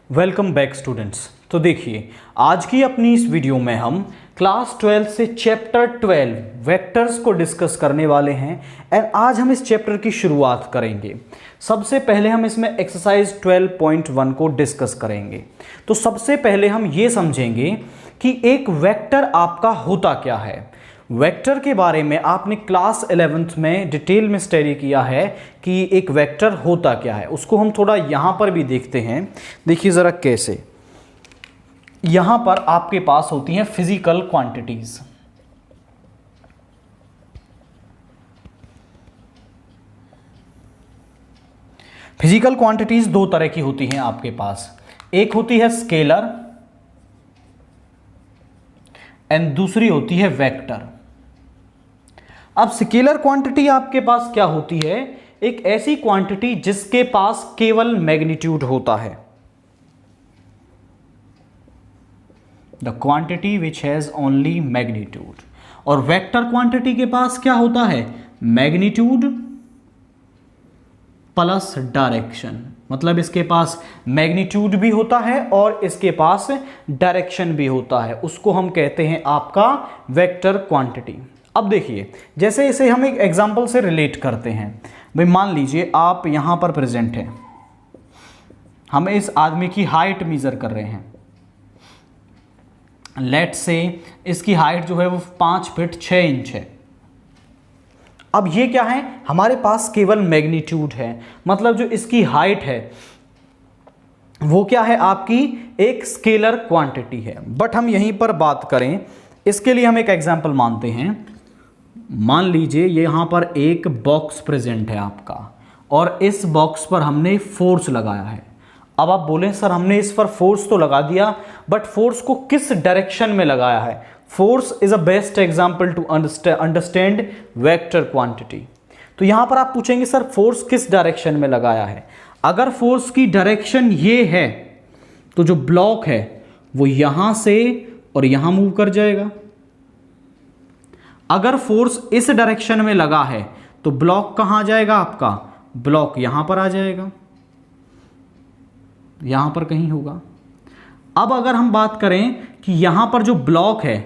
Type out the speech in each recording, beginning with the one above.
Welcome back students. तो देखिए, आज की अपनी इस वीडियो में हम क्लास 12 से चैप्टर 12 वेक्टर्स को डिस्कस करने वाले हैं एंड आज हम इस चैप्टर की शुरुआत करेंगे। सबसे पहले हम इसमें एक्सरसाइज 12.1 को डिस्कस करेंगे। तो सबसे पहले हम ये समझेंगे कि एक वेक्टर आपका होता क्या है। वेक्टर के बारे में आपने क्लास 11th में डिटेल में स्टडी किया है कि एक वेक्टर होता क्या है। उसको हम थोड़ा यहाँ पर भी देखते हैं। देखिए ज़रा कैसे, यहाँ पर आपके पास होती हैं फिजिकल क्वांटिटीज। फिजिकल क्वांटिटीज दो तरह की होती हैं आपके पास, एक होती है स्केलर एंड दूसरी होती है वेक्टर। अब स्केलर क्वांटिटी आपके पास क्या होती है? एक ऐसी क्वांटिटी जिसके पास केवल मैग्नीट्यूड होता है, the quantity which has only magnitude. और वेक्टर क्वांटिटी के पास क्या होता है? Magnitude plus direction. मतलब इसके पास मैग्नीट्यूड भी होता है और इसके पास डायरेक्शन भी होता है। उसको हम कहते हैं आपका वेक्टर क्वांटिटी। अब देखिए, जैसे इसे हम एक एग्जांपल से रिलेट करते हैं। भाई मान लीजिए आप यहां पर प्रेजेंट हैं, हम इस आदमी की हाइट मेजर कर रहे हैं। लेट से इसकी हाइट जो है वो 5 फीट 6 इंच है। अब ये क्या है? हमारे पास केवल मैग्नीट्यूड है, मतलब जो इसकी हाइट है वो क्या है? आपकी एक स्केलर क्वांटिटी है। बट हम यहीं पर बात करें, इसके लिए हम एक एग्जांपल मानते हैं। मान लीजिए यहां पर एक बॉक्स प्रेजेंट है आपका और इस बॉक्स पर हमने फोर्स लगाया है। अब आप बोलें सर हमने इस पर फोर्स तो लगा दिया, बट फोर्स को किस डायरेक्शन में लगाया है? Force is a best example to understand vector quantity. तो यहां पर आप पूछेंगे सर फोर्स किस डायरेक्शन में लगाया है? अगर फोर्स की डायरेक्शन ये है तो जो ब्लॉक है वो यहां से और यहां मूव कर जाएगा। अगर फोर्स इस डायरेक्शन में लगा है तो ब्लॉक कहां जाएगा? आपका ब्लॉक यहां पर आ जाएगा, यहां पर कहीं होगा। अब अगर हम बात करें कि यहां पर जो ब्लॉक है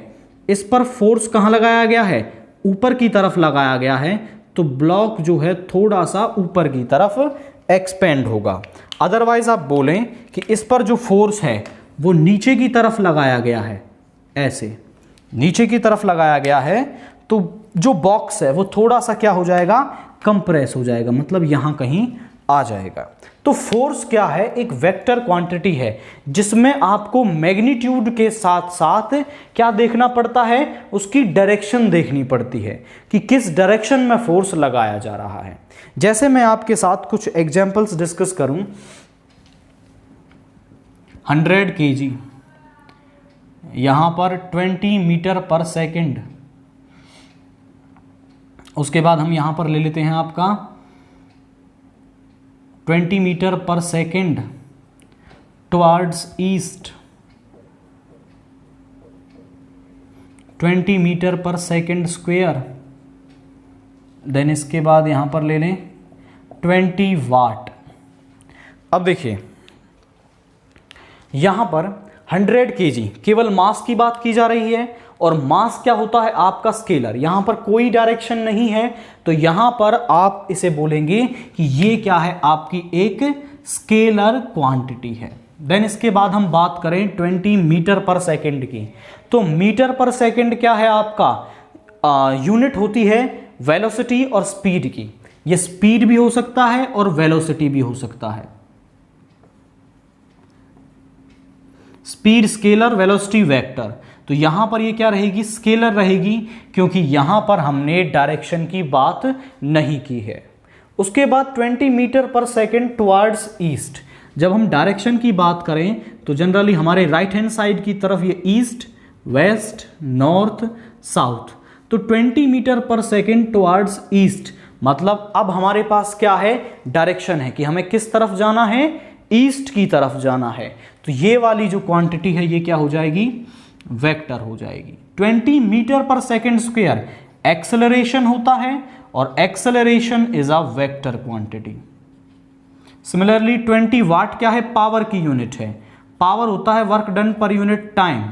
इस पर फोर्स कहां लगाया गया है? ऊपर की तरफ लगाया गया है, तो ब्लॉक जो है थोड़ा सा ऊपर की तरफ एक्सपेंड होगा। अदरवाइज आप बोलें कि इस पर जो फोर्स है वो नीचे की तरफ लगाया गया है, ऐसे नीचे की तरफ लगाया गया है, तो जो बॉक्स है वो थोड़ा सा क्या हो जाएगा? कंप्रेस हो जाएगा, मतलब यहां कहीं आ जाएगा। तो फोर्स क्या है? एक वेक्टर क्वांटिटी है जिसमें आपको मैग्नीट्यूड के साथ साथ क्या देखना पड़ता है? उसकी डायरेक्शन देखनी पड़ती है कि किस डायरेक्शन में फोर्स लगाया जा रहा है। जैसे मैं आपके साथ कुछ एग्जांपल्स डिस्कस करूं। 100 kg, यहां पर 20 मीटर पर सेकेंड। उसके बाद हम यहां पर ले लेते हैं आपका 20 मीटर पर सेकेंड टुवर्ड्स ईस्ट, 20 मीटर पर सेकेंड स्क्वायर। देन इसके बाद यहां पर ले लें 20 वाट। अब देखिए यहां पर 100 kg केवल मास की बात की जा रही है, और मास क्या होता है? आपका स्केलर। यहां पर कोई डायरेक्शन नहीं है, तो यहां पर आप इसे बोलेंगे कि ये क्या है? आपकी एक स्केलर क्वांटिटी है। देन इसके बाद हम बात करें 20 मीटर पर सेकेंड की, तो मीटर पर सेकेंड क्या है? आपका यूनिट होती है वेलोसिटी और स्पीड की। ये स्पीड भी हो सकता है और वेलोसिटी भी हो सकता है। Speed scalar, velocity vector. तो यहां पर ये क्या रहेगी? स्केलर रहेगी, क्योंकि यहां पर हमने डायरेक्शन की बात नहीं की है। उसके बाद 20 मीटर पर सेकेंड टुवर्ड्स ईस्ट। जब हम डायरेक्शन की बात करें तो जनरली हमारे राइट हैंड साइड की तरफ ये ईस्ट, वेस्ट, नॉर्थ, साउथ। तो 20 मीटर पर सेकेंड टुवर्ड्स ईस्ट, मतलब अब हमारे पास क्या है? डायरेक्शन है कि हमें किस तरफ जाना है? ईस्ट की तरफ जाना है। तो ये वाली जो क्वांटिटी है ये क्या हो जाएगी? वेक्टर हो जाएगी। 20 मीटर पर सेकेंड स्क्वायर एक्सेलरेशन होता है, और acceleration is a vector quantity. Similarly 20 वाट क्या है? पावर की यूनिट है। पावर होता है work done per unit time.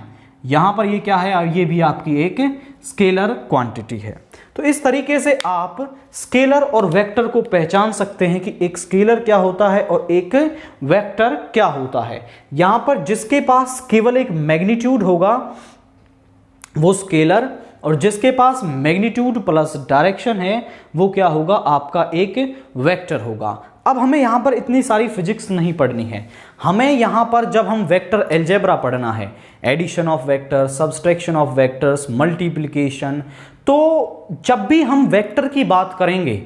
यहां पर ये क्या है, ये भी आपकी एक स्केलर क्वांटिटी है। तो इस तरीके से आप स्केलर और वेक्टर को पहचान सकते हैं कि एक स्केलर क्या होता है और एक वेक्टर क्या होता है। यहां पर जिसके पास केवल एक मैग्नीट्यूड होगा वो स्केलर, और जिसके पास मैग्नीट्यूड प्लस डायरेक्शन है वो क्या होगा, आपका एक वेक्टर होगा। अब हमें यहां पर इतनी सारी फिजिक्स नहीं पढ़नी है, हमें यहां पर जब हम वेक्टर अलजेब्रा पढ़ना है, addition of vectors, subtraction of vectors, multiplication, तो जब भी हम वेक्टर की बात करेंगे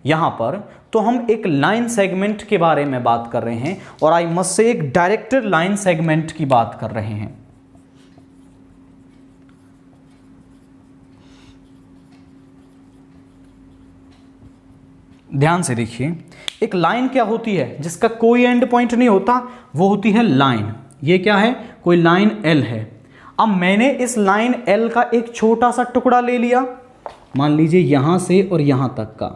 यहां पर, तो हम एक लाइन सेगमेंट के बारे में बात कर रहे हैं, और आई मस्ट से एक डायरेक्टेड लाइन सेगमेंट की बात कर रहे हैं। ध्यान से देखिए, एक लाइन क्या होती है जिसका कोई एंड पॉइंट नहीं होता, वो होती है लाइन। ये क्या है, कोई लाइन एल है। अब मैंने इस लाइन एल का एक छोटा सा टुकड़ा ले लिया, मान लीजिए यहां से और यहां तक का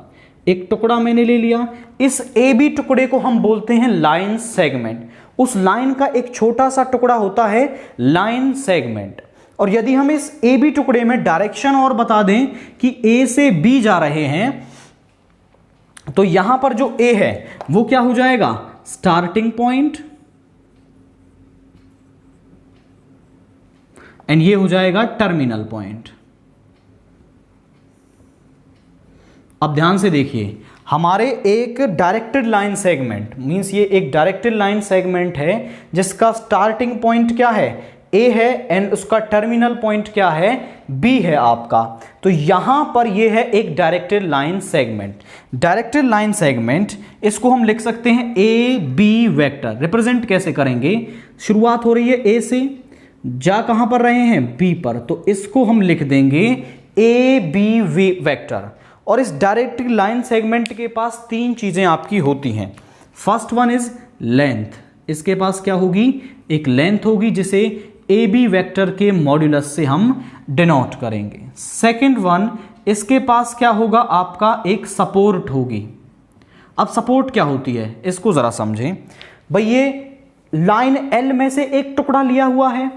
एक टुकड़ा मैंने ले लिया। इस ए बी टुकड़े को हम बोलते हैं लाइन सेगमेंट। उस लाइन का एक छोटा सा टुकड़ा होता है लाइन सेगमेंट। और यदि हम इस ए बी टुकड़े में डायरेक्शन और बता दें कि ए से बी जा रहे हैं, तो यहां पर जो ए है वो क्या हो जाएगा, स्टार्टिंग पॉइंट, एंड ये हो जाएगा टर्मिनल पॉइंट। अब ध्यान से देखिए, हमारे एक डायरेक्टेड लाइन सेगमेंट मींस ये एक डायरेक्टेड लाइन सेगमेंट है जिसका स्टार्टिंग पॉइंट क्या है, ए है, एंड उसका टर्मिनल पॉइंट क्या है, बी है आपका। तो यहां पर ये है एक directed line segment. Directed line segment, इसको हम लिख सकते हैं ए बी वेक्टर। रिप्रेजेंट कैसे करेंगे, शुरुआत हो रही है ए से, जा कहां पर रहे हैं, बी पर, तो इसको हम लिख देंगे ए बी वी वेक्टर। और इस डायरेक्टेड लाइन सेगमेंट के पास तीन चीजें आपकी होती हैं। फर्स्ट वन इज लेंथ, इसके पास क्या होगी, एक लेंथ होगी जिसे ए बी वेक्टर के मॉड्यूलस से हम डिनोट करेंगे। सेकंड वन, इसके पास क्या होगा, आपका एक सपोर्ट होगी। अब सपोर्ट क्या होती है, इसको जरा समझें भाई। ये लाइन एल में से एक टुकड़ा लिया हुआ है,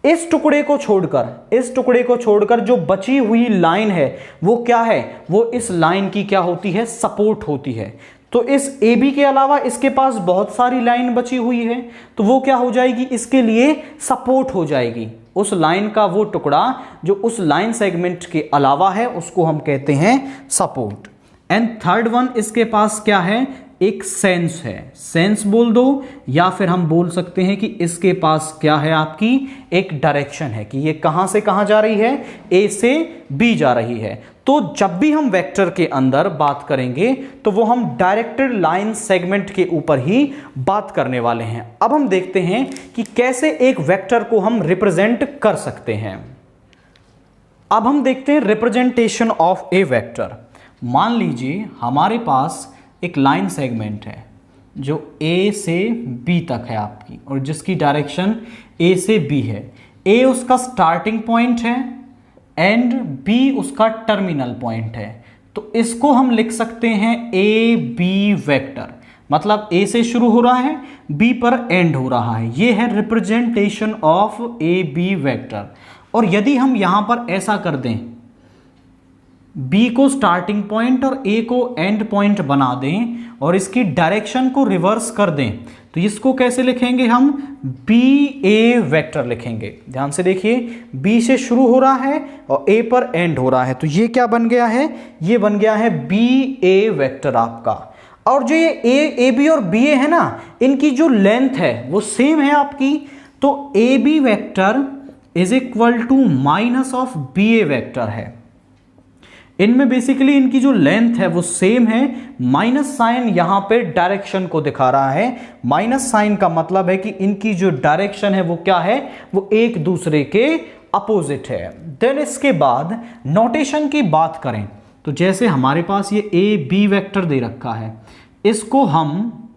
इस टुकड़े को छोड़कर जो बची हुई लाइन है वो क्या है, वो इस लाइन की क्या होती है, सपोर्ट होती है। तो इस ए बी के अलावा इसके पास बहुत सारी लाइन बची हुई है, तो वो क्या हो जाएगी, इसके लिए सपोर्ट हो जाएगी। उस लाइन का वो टुकड़ा जो उस लाइन सेगमेंट के अलावा है उसको हम कहते हैं सपोर्ट। एंड थर्ड वन, इसके पास क्या है, एक सेंस है, सेंस बोल दो, या फिर हम बोल सकते हैं कि इसके पास क्या है, आपकी एक डायरेक्शन है कि ये कहां से कहां जा रही है, ए से बी जा रही है। तो जब भी हम वेक्टर के अंदर बात करेंगे तो वो हम डायरेक्टेड लाइन सेगमेंट के ऊपर ही बात करने वाले हैं। अब हम देखते हैं कि कैसे एक वेक्टर को हम रिप्रेजेंट कर सकते हैं। अब हम देखते हैं रिप्रेजेंटेशन ऑफ ए वेक्टर। मान लीजिए हमारे पास एक लाइन सेगमेंट है जो ए से बी तक है आपकी, और जिसकी डायरेक्शन ए से बी है। ए उसका स्टार्टिंग पॉइंट है एंड बी उसका टर्मिनल पॉइंट है। तो इसको हम लिख सकते हैं ए बी वेक्टर, मतलब ए से शुरू हो रहा है, बी पर एंड हो रहा है। ये है representation of A B vector. और यदि हम यहां पर ऐसा कर दें, बी को स्टार्टिंग पॉइंट और ए को एंड पॉइंट बना दें और इसकी डायरेक्शन को रिवर्स कर दें, तो इसको कैसे लिखेंगे हम, बी ए वेक्टर लिखेंगे। ध्यान से देखिए, बी से शुरू हो रहा है और ए पर एंड हो रहा है, तो ये क्या बन गया है, ये बन गया है बी ए वेक्टर आपका। और जो ये ए बी और बी ए है ना, इनकी जो लेंथ है वो सेम है आपकी, तो A B vector is equal to minus of B A vector है। इनमें बेसिकली इनकी जो लेंथ है वो सेम है, माइनस साइन यहां पे डायरेक्शन को दिखा रहा है। माइनस साइन का मतलब है कि इनकी जो डायरेक्शन है वो क्या है, वो एक दूसरे के अपोजिट है। देन इसके बाद नोटेशन की बात करें तो जैसे हमारे पास ये ए बी वेक्टर दे रखा है, इसको हम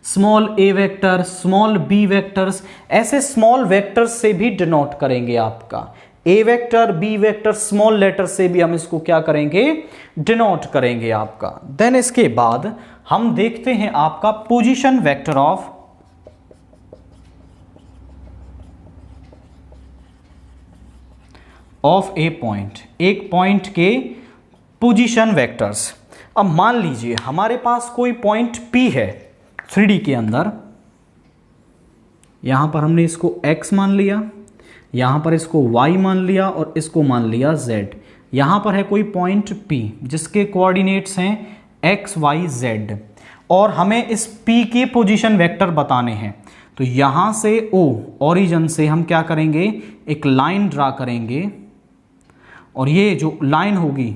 small A vector, small B vectors, ऐसे स्मॉल वेक्टर्स से भी डिनोट करेंगे आपका। A vector, B vector, small letter से भी हम इसको क्या करेंगे, डिनोट करेंगे आपका। देन इसके बाद हम देखते हैं आपका position vector of of A point, एक पॉइंट के पोजीशन वेक्टर्स। अब मान लीजिए हमारे पास कोई पॉइंट P है 3D के अंदर, यहां पर हमने इसको x मान लिया, यहां पर इसको y मान लिया और इसको मान लिया z। यहां पर है कोई पॉइंट P जिसके कोऑर्डिनेट्स हैं x y z और हमें इस P के पोजीशन वेक्टर बताने हैं। तो यहां से O ओरिजिन से हम क्या करेंगे, एक लाइन ड्रा करेंगे और ये जो लाइन होगी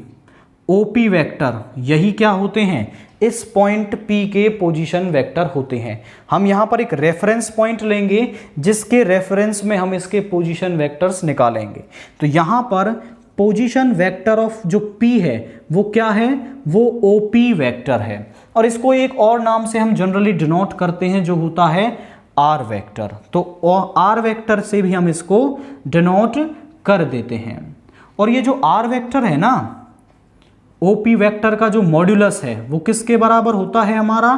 OP वेक्टर, यही क्या होते हैं, इस पॉइंट P के पोजीशन वेक्टर होते हैं। हम यहाँ पर एक रेफरेंस पॉइंट लेंगे जिसके रेफरेंस में हम इसके पोजीशन वेक्टर्स निकालेंगे। तो यहाँ पर पोजीशन वेक्टर ऑफ जो P है वो क्या है, वो OP वेक्टर है और इसको एक और नाम से हम जनरली डिनोट करते हैं जो होता है R वेक्टर। तो R वेक्टर से भी हम इसको डिनोट कर देते हैं। और ये जो R वेक्टर है ना, OP वेक्टर का जो मॉड्यूलस है वो किसके बराबर होता है हमारा,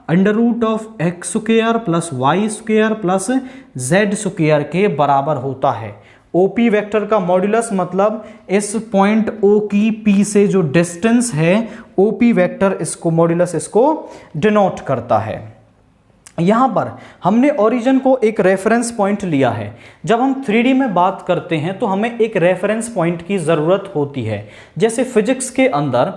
under root of X square plus Y square plus Z square के बराबर होता है। OP वेक्टर का मॉड्यूलस मतलब इस पॉइंट O की P से जो डिस्टेंस है, OP वेक्टर इसको मॉड्यूलस इसको डिनोट करता है। यहाँ पर हमने ओरिजिन को एक रेफरेंस पॉइंट लिया है। जब हम 3D में बात करते हैं तो हमें एक रेफरेंस पॉइंट की ज़रूरत होती है। जैसे फिजिक्स के अंदर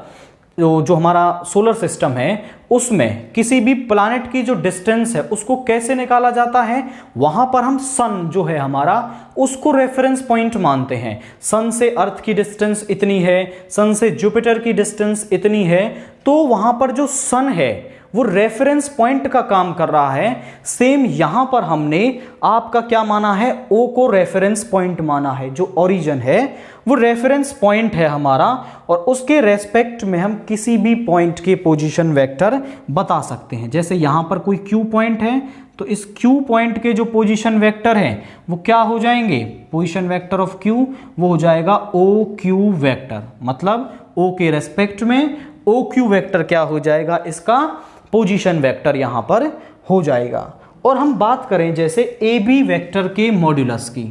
जो हमारा सोलर सिस्टम है उसमें किसी भी प्लैनेट की जो डिस्टेंस है उसको कैसे निकाला जाता है, वहाँ पर हम सन जो है हमारा उसको रेफरेंस पॉइंट मानते हैं। सन से अर्थ की डिस्टेंस इतनी है, सन से जुपिटर की डिस्टेंस इतनी है, तो वहाँ पर जो सन है वो रेफरेंस पॉइंट का काम कर रहा है। सेम यहां पर हमने आपका क्या माना है, O को रेफरेंस पॉइंट माना है। जो ओरिजिन है वो रेफरेंस पॉइंट है हमारा और उसके रेस्पेक्ट में हम किसी भी पॉइंट के पोजीशन वेक्टर बता सकते हैं। जैसे यहां पर कोई Q पॉइंट है तो इस Q पॉइंट के जो पोजीशन वेक्टर हैं वो क्या हो जाएंगे, पोजीशन वेक्टर ऑफ Q वो हो जाएगा OQ वेक्टर। मतलब O के रेस्पेक्ट में OQ वेक्टर क्या हो जाएगा, इसका पोजीशन वेक्टर यहां पर हो जाएगा। और हम बात करें जैसे AB वेक्टर के मॉड्यूलस की,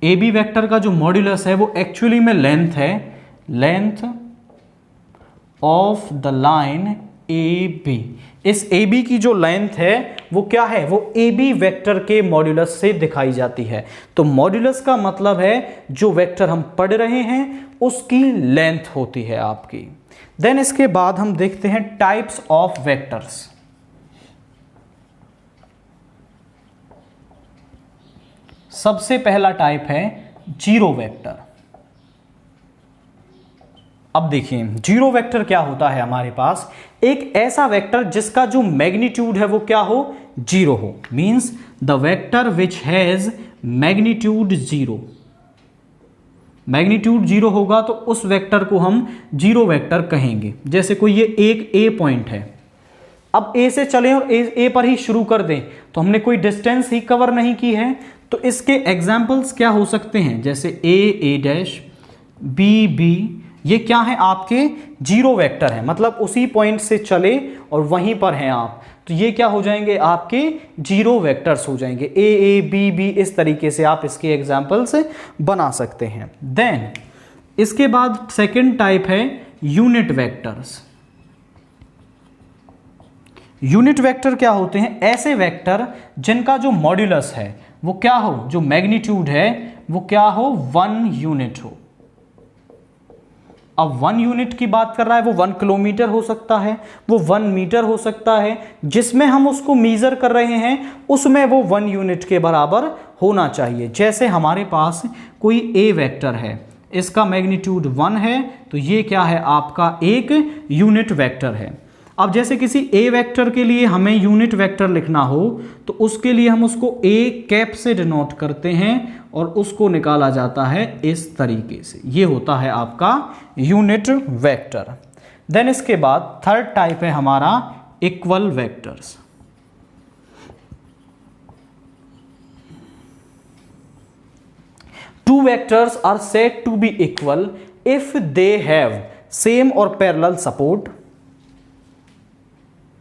AB वेक्टर का जो मॉड्यूलस है वो एक्चुअली में लेंथ है, length of the line AB। इस AB की जो लेंथ है वो क्या है, वो AB वेक्टर के मॉड्यूलस से दिखाई जाती है। तो मॉड्यूलस का मतलब है जो वेक्टर हम पढ़ रहे हैं उसकी लेंथ होती है आपकी। देन इसके बाद हम देखते हैं टाइप्स ऑफ वेक्टर्स। सबसे पहला टाइप है जीरो वेक्टर। अब देखिए जीरो वेक्टर क्या होता है, हमारे पास एक ऐसा वेक्टर जिसका जो मैग्नीट्यूड है वो क्या हो, जीरो हो। Means the vector which has magnitude zero. Magnitude zero होगा तो उस वेक्टर को हम जीरो वेक्टर कहेंगे। जैसे कोई ये एक ए पॉइंट है, अब ए से चलें और ए पर ही शुरू कर दें तो हमने कोई डिस्टेंस ही कवर नहीं की है। तो इसके एग्जाम्पल्स क्या हो सकते हैं, जैसे ए डैश बी बी, ये क्या है आपके जीरो वेक्टर है, मतलब उसी पॉइंट से चले और वहीं पर हैं आप, तो ये क्या हो जाएंगे आपके जीरो वेक्टर्स हो जाएंगे। ए बी बी, इस तरीके से आप इसके एग्जाम्पल्स बना सकते हैं। देन इसके बाद सेकंड टाइप है यूनिट वेक्टर्स। यूनिट वेक्टर क्या होते हैं, ऐसे वेक्टर जिनका जो मॉड्यूलस है वो क्या हो, जो मैग्नीट्यूड है वो क्या हो, 1 यूनिट हो। अब 1 यूनिट की बात कर रहा है, वो 1 किलोमीटर हो सकता है, वो 1 मीटर हो सकता है, जिसमें हम उसको मेजर कर रहे हैं उसमें वो 1 यूनिट के बराबर होना चाहिए। जैसे हमारे पास कोई ए वेक्टर है, इसका मैग्नीट्यूड 1 है, तो ये क्या है आपका एक यूनिट वेक्टर है। अब जैसे किसी ए वेक्टर के लिए हमें यूनिट वेक्टर लिखना हो तो उसके लिए हम उसको ए कैप से डिनोट करते हैं और उसको निकाला जाता है इस तरीके से, ये होता है आपका यूनिट वेक्टर। देन इसके बाद थर्ड टाइप है हमारा equal vectors. Two vectors are said to be equal if they have same और पैरेलल सपोर्ट।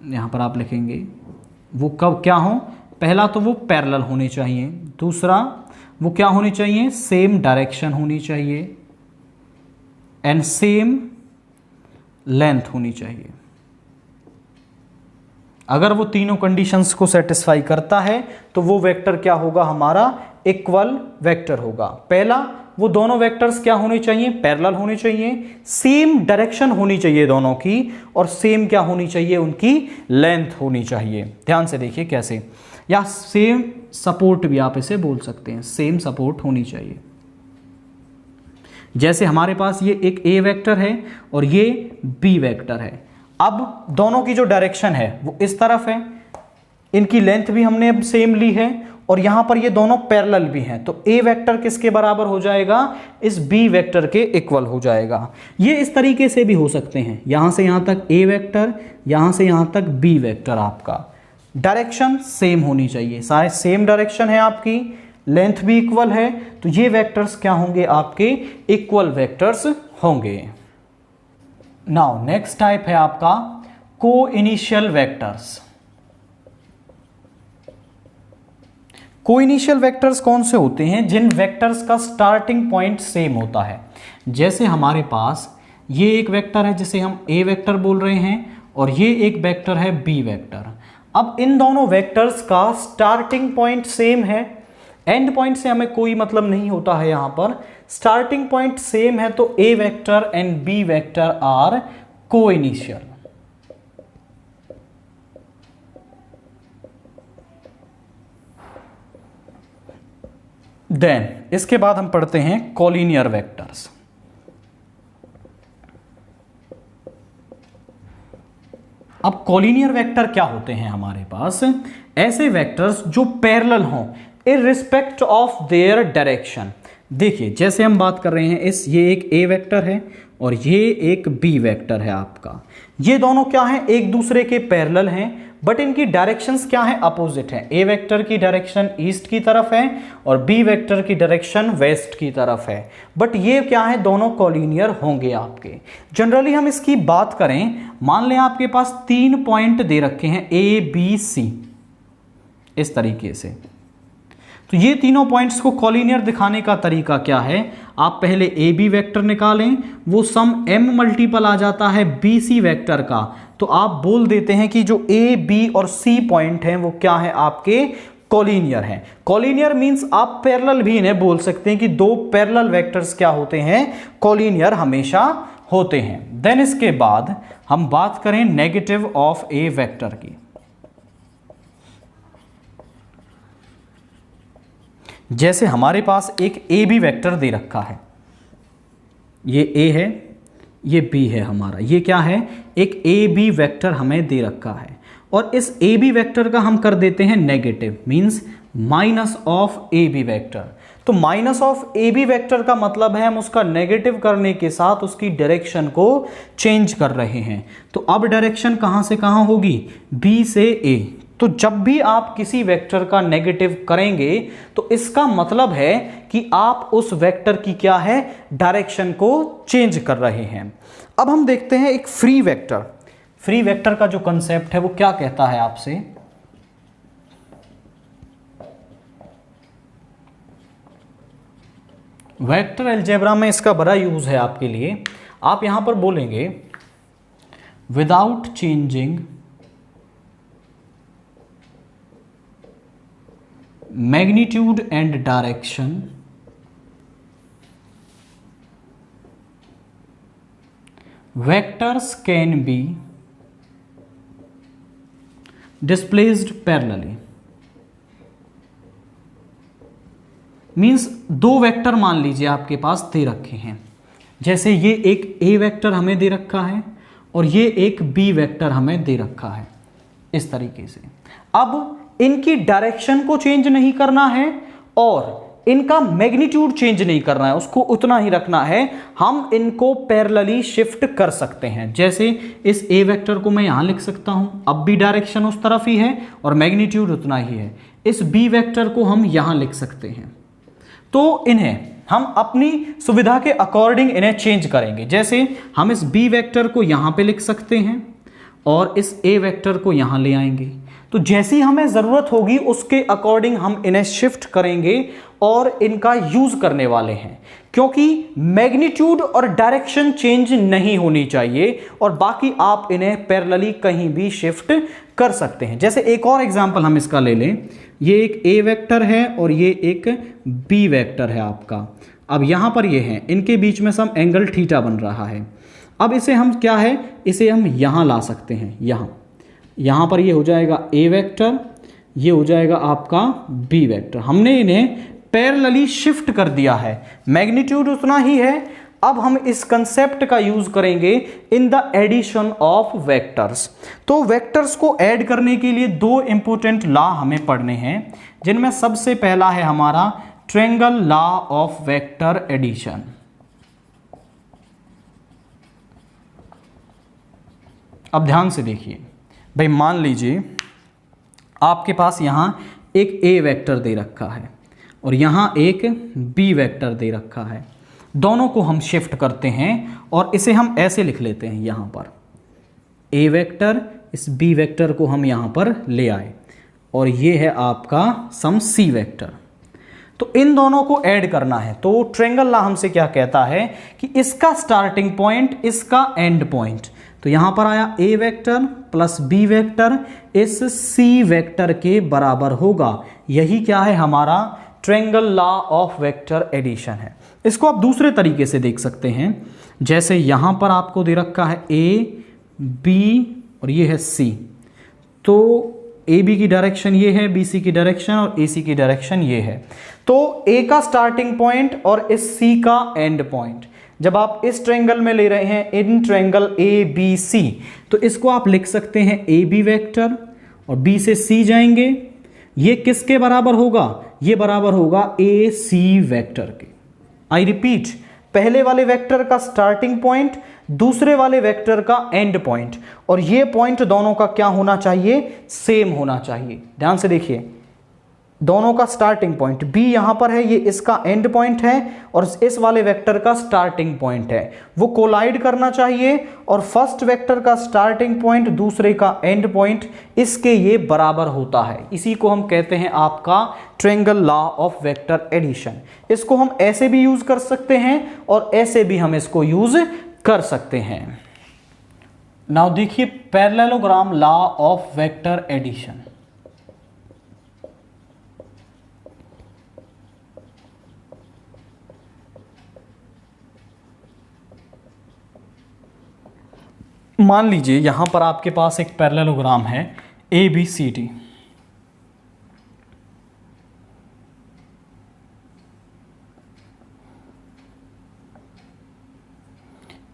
यहां पर आप लिखेंगे वो कब क्या हो, पहला तो वो पैरेलल होने चाहिए, दूसरा वो क्या होनी चाहिए, सेम डायरेक्शन होनी चाहिए एंड सेम लेंथ होनी चाहिए। अगर वो तीनों कंडीशंस को सेटिस्फाई करता है तो वो वेक्टर क्या होगा, हमारा इक्वल वेक्टर होगा। पहला, वो दोनों वेक्टर्स क्या होने चाहिए, पैरेलल होने चाहिए, सेम डायरेक्शन होनी चाहिए दोनों की, और सेम क्या होनी चाहिए, उनकी लेंथ होनी चाहिए। ध्यान से देखिए कैसे, या सेम सपोर्ट भी आप इसे बोल सकते हैं, सेम सपोर्ट होनी चाहिए। जैसे हमारे पास ये एक ए वेक्टर है और ये बी वेक्टर है। अब दोनों की जो डायरेक्शन है वो इस तरफ है, इनकी लेंथ भी हमने अब सेम ली है, और यहां पर ये दोनों पैरेलल भी हैं, तो ए वेक्टर किसके बराबर हो जाएगा, इस बी वेक्टर के इक्वल हो जाएगा। ये इस तरीके से भी हो सकते हैं, यहां से यहां तक ए वेक्टर, यहां से यहां तक बी वेक्टर। आपका डायरेक्शन सेम होनी चाहिए, सारे सेम डायरेक्शन है आपकी, लेंथ भी इक्वल है, तो ये वेक्टर्स क्या होंगे, आपके इक्वल वेक्टर्स होंगे। नाउ नेक्स्ट टाइप है आपका को इनिशियल वेक्टर्स। को इनिशियल वेक्टर्स कौन से होते हैं, जिन वेक्टर्स का स्टार्टिंग पॉइंट सेम होता है। जैसे हमारे पास ये एक वेक्टर है जिसे हम ए वेक्टर बोल रहे हैं, और ये एक वेक्टर है बी वेक्टर। अब इन दोनों वेक्टर्स का स्टार्टिंग पॉइंट सेम है, एंड पॉइंट से हमें कोई मतलब नहीं होता है। यहां पर स्टार्टिंग पॉइंट सेम है, तो A vector and B vector are coinitial. Then इसके बाद हम पढ़ते हैं कॉलिनियर वेक्टर्स। अब कॉलिनियर वेक्टर क्या होते हैं हमारे पास, ऐसे वेक्टर्स जो पैरेलल हों इररिस्पेक्ट ऑफ देयर डायरेक्शन। देखिए जैसे हम बात कर रहे हैं, ये एक ए वेक्टर है और ये एक बी वेक्टर है आपका। ये दोनों क्या हैं, एक दूसरे के पैरेलल हैं, बट इनकी डायरेक्शंस क्या हैं, अपोजिट हैं। ए वेक्टर की डायरेक्शन ईस्ट की तरफ है और बी वेक्टर की डायरेक्शन वेस्ट की तरफ है, बट ये क्या है, दोनों कॉलिनियर होंगे आपके। जनरली हम इसकी बात करें, मान लें आपके पास 3 पॉइंट दे रखे हैं ए बी सी इस तरीके से, तो ये तीनों पॉइंट्स को कॉलिनियर दिखाने का तरीका क्या है, आप पहले ए बी वेक्टर निकालें, वो सम m मल्टीपल आ जाता है बी सी वेक्टर का, तो आप बोल देते हैं कि जो ए बी और सी पॉइंट हैं वो क्या है, आपके कॉलिनियर हैं। कॉलिनियर मींस आप पैरेलल भी इन्हें बोल सकते हैं कि दो पैरेलल वेक्टर्स क्या होते हैं, कॉलिनियर हमेशा होते हैं। देन इसके बाद हम बात करें नेगेटिव ऑफ ए वेक्टर की। जैसे हमारे पास एक ए बी वेक्टर दे रखा है, ये ए है, ये बी है हमारा, ये क्या है, एक ए बी वेक्टर हमें दे रखा है, और इस ए बी वेक्टर का हम कर देते हैं negative, means minus of A B vector. तो minus of A B vector का मतलब है हम उसका नेगेटिव करने के साथ उसकी डायरेक्शन को चेंज कर रहे हैं। तो अब डायरेक्शन कहां से कहां होगी, बी से ए। तो जब भी आप किसी वेक्टर का नेगेटिव करेंगे तो इसका मतलब है कि आप उस वेक्टर की क्या है, डायरेक्शन को चेंज कर रहे हैं। अब हम देखते हैं एक फ्री वेक्टर। फ्री वेक्टर का जो कंसेप्ट है वो क्या कहता है आपसे, वेक्टर अलजेब्रा में इसका बड़ा यूज है आपके लिए। आप यहां पर बोलेंगे without changing magnitude and direction vectors can be displaced parallelly। Means दो वेक्टर मान लीजिए आपके पास दे रखे हैं, जैसे ये एक ए वेक्टर हमें दे रखा है और ये एक बी वेक्टर हमें दे रखा है इस तरीके से। अब इनकी डायरेक्शन को चेंज नहीं करना है और इनका मैग्नीट्यूड चेंज नहीं करना है, उसको उतना ही रखना है। हम इनको पैरेलली शिफ्ट कर सकते हैं। जैसे इस ए वेक्टर को मैं यहां लिख सकता हूं, अब भी डायरेक्शन उस तरफ ही है और मैग्नीट्यूड उतना ही है। इस बी वेक्टर को हम यहां लिख सकते हैं। तो इन्हें हम अपनी सुविधा के अकॉर्डिंग इन्हें चेंज करेंगे। जैसे हम इस बी वेक्टर को यहां पे लिख सकते हैं और इस ए वेक्टर को यहां ले आएंगे। तो जैसी हमें ज़रूरत होगी उसके अकॉर्डिंग हम इन्हें शिफ्ट करेंगे और इनका यूज़ करने वाले हैं, क्योंकि मैग्नीट्यूड और डायरेक्शन चेंज नहीं होनी चाहिए और बाकी आप इन्हें पैरेलली कहीं भी शिफ्ट कर सकते हैं। जैसे एक और एग्जांपल हम इसका ले लें, ये एक ए वेक्टर है और ये एक बी वेक्टर है आपका। अब यहाँ पर ये हैं, इनके बीच में सम एंगल थीटा बन रहा है। अब इसे हम क्या है, इसे हम यहाँ ला सकते हैं, यहाँ पर ये हो जाएगा ए वेक्टर, ये हो जाएगा आपका बी वेक्टर। हमने इन्हें पैरेलली शिफ्ट कर दिया है, मैग्नीट्यूड उतना ही है। अब हम इस कंसेप्ट का यूज करेंगे in the addition of vectors. तो वेक्टर्स को ऐड करने के लिए दो इंपॉर्टेंट लॉ हमें पढ़ने हैं, जिनमें सबसे पहला है हमारा triangle law of vector addition. अब ध्यान से देखिए भाई, मान लीजिए आपके पास यहां एक ए वेक्टर दे रखा है और यहाँ एक बी वेक्टर दे रखा है। दोनों को हम शिफ्ट करते हैं और इसे हम ऐसे लिख लेते हैं, यहाँ पर ए वेक्टर, इस बी वेक्टर को हम यहाँ पर ले आए और ये है आपका सम सी वेक्टर। तो इन दोनों को ऐड करना है। तो ट्रायंगल लॉ हमसे क्या कहता है कि इसका स्टार्टिंग पॉइंट, इसका एंड पॉइंट, तो यहां पर आया ए वेक्टर प्लस बी वेक्टर इस सी वेक्टर के बराबर होगा। यही क्या है, हमारा triangle law of vector addition है। इसको आप दूसरे तरीके से देख सकते हैं, जैसे यहां पर आपको दे रखा है ए बी और ये है सी, तो ए बी की डायरेक्शन ये है, बी सी की डायरेक्शन और ए सी की डायरेक्शन ये है। तो ए का स्टार्टिंग पॉइंट और इस सी का एंड पॉइंट जब आप इस ट्रायंगल में ले रहे हैं, इन ट्रायंगल ए बी सी, तो इसको आप लिख सकते हैं ए बी वेक्टर और बी से सी जाएंगे, ये किसके बराबर होगा, ये बराबर होगा ए सी वेक्टर के। आई रिपीट, पहले वाले वेक्टर का स्टार्टिंग पॉइंट, दूसरे वाले वेक्टर का एंड पॉइंट, और ये पॉइंट दोनों का क्या होना चाहिए, सेम होना चाहिए। ध्यान से देखिए, दोनों का स्टार्टिंग पॉइंट बी यहां पर है, ये इसका एंड पॉइंट है और इस वाले वेक्टर का स्टार्टिंग पॉइंट है, वो कोलाइड करना चाहिए और फर्स्ट वेक्टर का स्टार्टिंग पॉइंट दूसरे का एंड पॉइंट इसके ये बराबर होता है। इसी को हम कहते हैं आपका triangle law of vector addition. इसको हम ऐसे भी यूज कर सकते हैं और ऐसे भी हम इसको यूज कर सकते हैं। नाउ देखिए parallelogram law of vector addition. मान लीजिए यहां पर आपके पास एक पैरेललोग्राम है A B C D.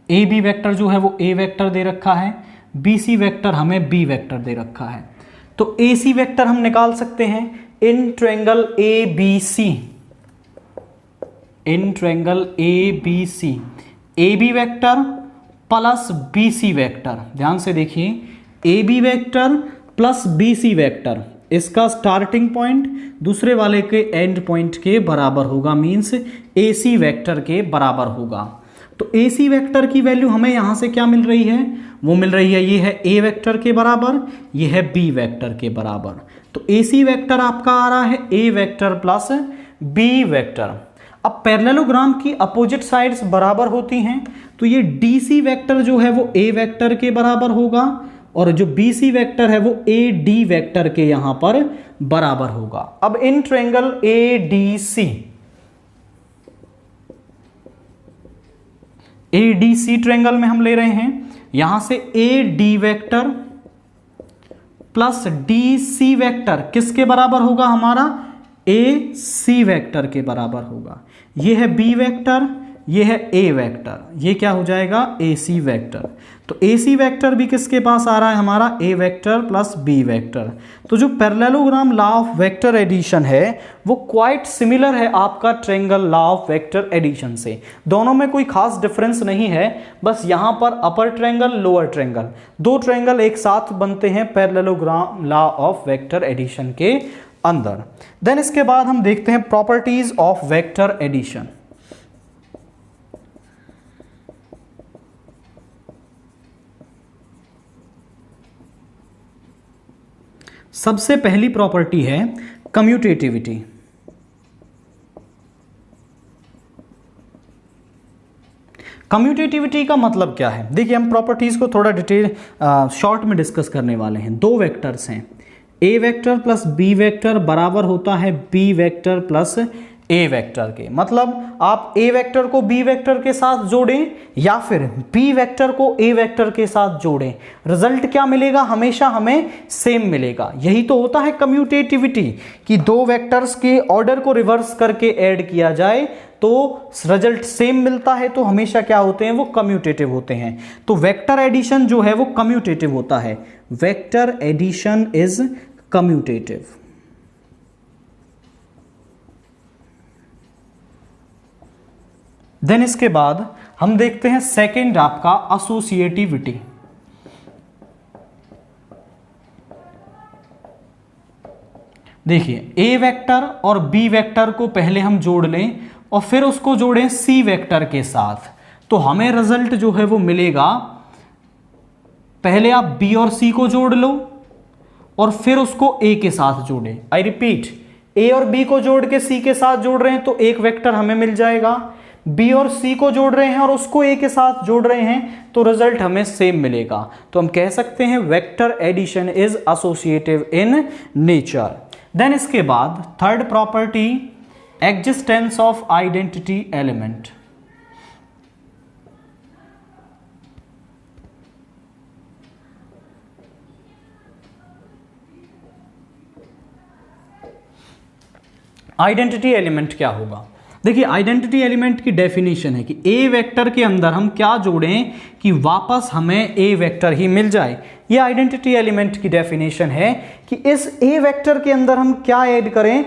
A B vector जो है वो ए वेक्टर दे रखा है, बी सी वेक्टर हमें बी वेक्टर दे रखा है। तो ए सी वेक्टर हम निकाल सकते हैं in triangle A B C, in triangle A B C, A B vector plus B C vector. ध्यान से देखिए, A B vector plus B C vector, इसका स्टार्टिंग पॉइंट दूसरे वाले के एंड पॉइंट के बराबर होगा, मीन्स ए सी वेक्टर के बराबर होगा। तो ए सी वेक्टर की वैल्यू हमें यहां से क्या मिल रही है, वो मिल रही है, ये है ए वेक्टर के बराबर, ये है बी वेक्टर के बराबर। तो ए सी वेक्टर आपका आ रहा है ए वेक्टर प्लस बी वेक्टर। अब पैरेललोग्राम की अपोजिट साइड्स बराबर होती हैं, तो ये डी सी वेक्टर जो है वो ए वेक्टर के बराबर होगा और जो बी सी वेक्टर है वो ए डी वेक्टर के यहां पर बराबर होगा। अब in triangle A D C, A D C triangle में हम ले रहे हैं यहां से A D vector plus D C vector किसके बराबर होगा, हमारा ए सी वेक्टर के बराबर होगा। ये है बी वेक्टर, ये है ए वेक्टर, ये क्या हो जाएगा, ए सी वेक्टर। तो ए सी वेक्टर भी किसके पास आ रहा है, हमारा A vector plus B vector. तो जो parallelogram law of vector addition है वो क्वाइट सिमिलर है आपका triangle law of vector addition से। दोनों में कोई खास डिफरेंस नहीं है, बस यहां पर अपर ट्रायंगल लोअर ट्रायंगल, दो ट्रायंगल एक साथ बनते हैं parallelogram law of vector addition के अंदर। देन इसके बाद हम देखते हैं प्रॉपर्टीज ऑफ वेक्टर एडिशन। सबसे पहली प्रॉपर्टी है कम्यूटेटिविटी। कम्यूटेटिविटी का मतलब क्या है? देखिए, हम प्रॉपर्टीज को थोड़ा डिटेल शॉर्ट में डिस्कस करने वाले हैं। दो वेक्टर्स हैं, ए वेक्टर प्लस बी वेक्टर बराबर होता है बी वेक्टर प्लस ए वेक्टर के। मतलब आप ए वेक्टर को बी वेक्टर के साथ जोड़ें या फिर बी वेक्टर को ए वेक्टर के साथ जोड़ें, रिजल्ट क्या मिलेगा? हमेशा हमें सेम मिलेगा। यही तो होता है कम्यूटेटिविटी, कि दो वेक्टर्स के ऑर्डर को रिवर्स करके ऐड किया जाए तो रिजल्ट सेम मिलता है, तो हमेशा क्या होते हैं? वो कम्यूटेटिव होते हैं। तो वेक्टर एडिशन जो है वो कम्यूटेटिव होता है। Vector addition is commutative. Then इसके बाद हम देखते हैं सेकेंड आपका एसोसिएटिविटी। देखिए, ए वेक्टर और बी वेक्टर को पहले हम जोड़ लें और फिर उसको जोड़ें सी वेक्टर के साथ, तो हमें रिजल्ट जो है वो मिलेगा। पहले आप बी और सी को जोड़ लो और फिर उसको ए के साथ जोड़ें। आई रिपीट, ए और बी को जोड़ के सी के साथ जोड़ रहे हैं तो एक वेक्टर हमें मिल जाएगा। बी और सी को जोड़ रहे हैं और उसको ए के साथ जोड़ रहे हैं तो रिजल्ट हमें सेम मिलेगा। तो हम कह सकते हैं vector addition is associative in nature. Then इसके बाद third property, existence of identity element. Identity element क्या होगा? देखिए, आइडेंटिटी एलिमेंट की डेफिनेशन है कि ए वेक्टर के अंदर हम क्या जोड़ें कि वापस हमें ए वेक्टर ही मिल जाए। ये आइडेंटिटी एलिमेंट की डेफिनेशन है कि इस ए वेक्टर के अंदर हम क्या ऐड करें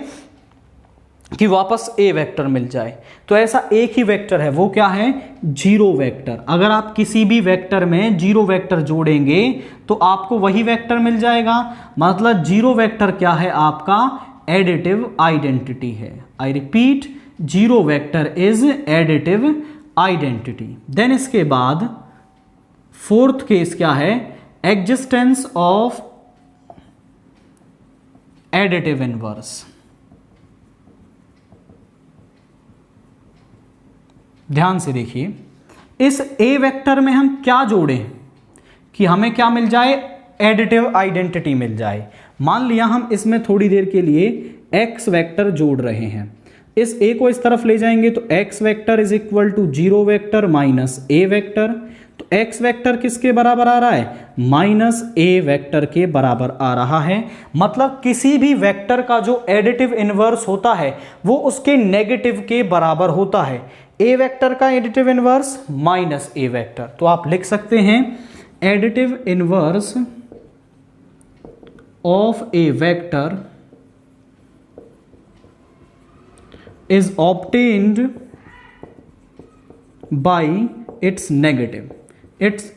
कि वापस ए वेक्टर मिल जाए। तो ऐसा एक ही वेक्टर है, वो क्या है? Zero vector. अगर आप किसी भी वेक्टर में जीरो वेक्टर जोड़ेंगे तो आपको वही वेक्टर मिल जाएगा। मतलब जीरो वेक्टर क्या है? आपका एडिटिव आइडेंटिटी है। I repeat, zero vector is additive identity. Then इसके बाद फोर्थ केस क्या है? Existence of additive inverse. ध्यान से देखिए, इस ए वेक्टर में हम क्या जोड़ें कि हमें क्या मिल जाए? एडिटिव आइडेंटिटी मिल जाए। मान लिया हम इसमें थोड़ी देर के लिए एक्स वेक्टर जोड़ रहे हैं, इस ए को इस तरफ ले जाएंगे तो X vector is equal to zero vector minus A vector. तो एक्स वेक्टर किसके बराबर आ रहा है? माइनस ए वेक्टर के बराबर आ रहा है। मतलब किसी भी वेक्टर का जो एडिटिव इनवर्स होता है वो उसके नेगेटिव के बराबर होता है। ए वेक्टर का additive inverse minus A vector. तो आप लिख सकते हैं additive inverse of A vector is obtained by its negative।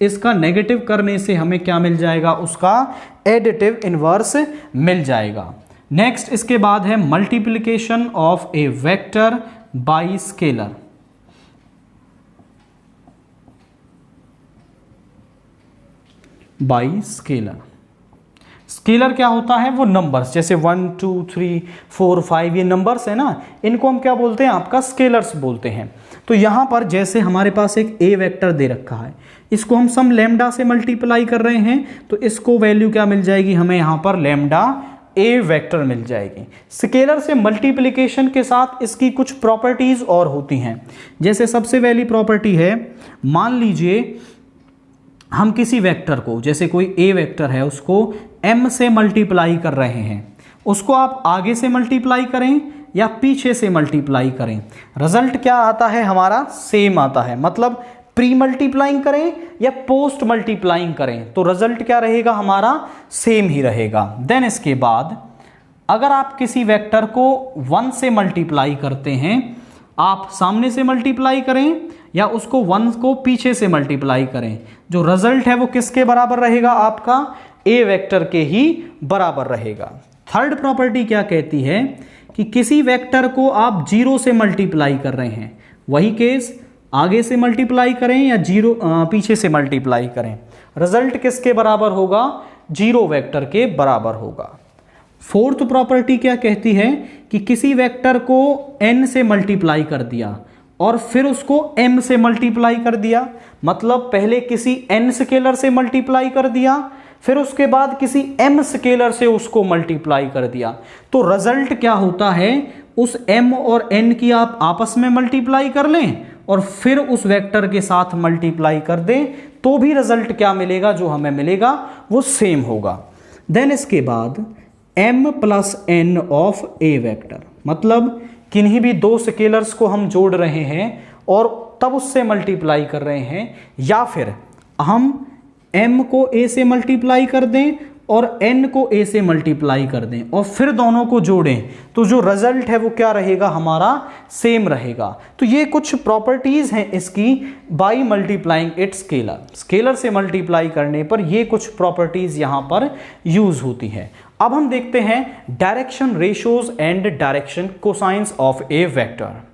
इसका नेगेटिव करने से हमें क्या मिल जाएगा? उसका एडिटिव इनवर्स मिल जाएगा। नेक्स्ट इसके बाद है multiplication of A vector by scalar. Bye scalar. Scalar क्या होता है? वो नंबर्स, जैसे 1 2 3 4 5 ये नंबर्स है ना, इनको हम क्या बोलते हैं? आपका स्केलर्स बोलते हैं। तो यहां पर जैसे हमारे पास एक ए वेक्टर दे रखा है, इसको हम सम लैम्डा से मल्टीप्लाई कर रहे हैं तो इसको वैल्यू क्या मिल जाएगी? हमें यहां पर लैम्डा ए वेक्टर मिल जाएगी। स्केलर से मल्टीप्लिकेशन के साथ इसकी कुछ प्रॉपर्टीज और होती हैं। जैसे सबसे पहली प्रॉपर्टी है, मान लीजिए हम किसी वेक्टर को, जैसे कोई ए वेक्टर है, उसको m से मल्टीप्लाई कर रहे हैं, उसको आप आगे से मल्टीप्लाई करें या पीछे से मल्टीप्लाई करें, रिजल्ट क्या आता है? हमारा सेम आता है। मतलब प्री मल्टीप्लाइंग करें या पोस्ट मल्टीप्लाइंग करें तो रिजल्ट क्या रहेगा? हमारा सेम ही रहेगा। देन इसके बाद अगर आप किसी वेक्टर को 1 से मल्टीप्लाई करते हैं, आप सामने से मल्टीप्लाई करें या उसको 1 को पीछे से मल्टीप्लाई करें, जो रिजल्ट है वो किसके बराबर रहेगा? आपका ए वेक्टर के ही बराबर रहेगा। थर्ड प्रॉपर्टी क्या कहती है कि किसी वेक्टर को आप 0 से मल्टीप्लाई कर रहे हैं, वही केस आगे से मल्टीप्लाई करें या पीछे से मल्टीप्लाई करें, रिजल्ट किसके बराबर होगा? 0 वेक्टर के बराबर होगा। फोर्थ प्रॉपर्टी क्या कहती है कि किसी वेक्टर को n से मल्टीप्लाई कर दिया और फिर उसको m से मल्टीप्लाई कर दिया, मतलब पहले किसी n स्केलर से मल्टीप्लाई कर दिया, फिर उसके बाद किसी m स्केलर से उसको मल्टीप्लाई कर दिया, तो रिजल्ट क्या होता है, उस m और n की आप आपस में मल्टीप्लाई कर लें और फिर उस वेक्टर के साथ मल्टीप्लाई कर दें, तो भी रिजल्ट क्या मिलेगा, जो हमें मिलेगा वो सेम होगा। देन इसके बाद m plus n of A vector, मतलब किन्हीं भी दो स्केलर्स को हम जोड़ रहे हैं और तब उससे मल्टीप्लाई कर रहे हैं, या फिर हम m को a से मल्टीप्लाई कर दें और n को a से मल्टीप्लाई कर दें और फिर दोनों को जोड़ें, तो जो रिजल्ट है वो क्या रहेगा, हमारा सेम रहेगा। तो ये कुछ प्रॉपर्टीज हैं इसकी by multiplying it scalar, scalar से मल्टीप्लाई करने पर ये कुछ प्रॉपर्टीज यहां पर यूज होती है। अब हम देखते हैं direction ratios and direction cosines of A vector.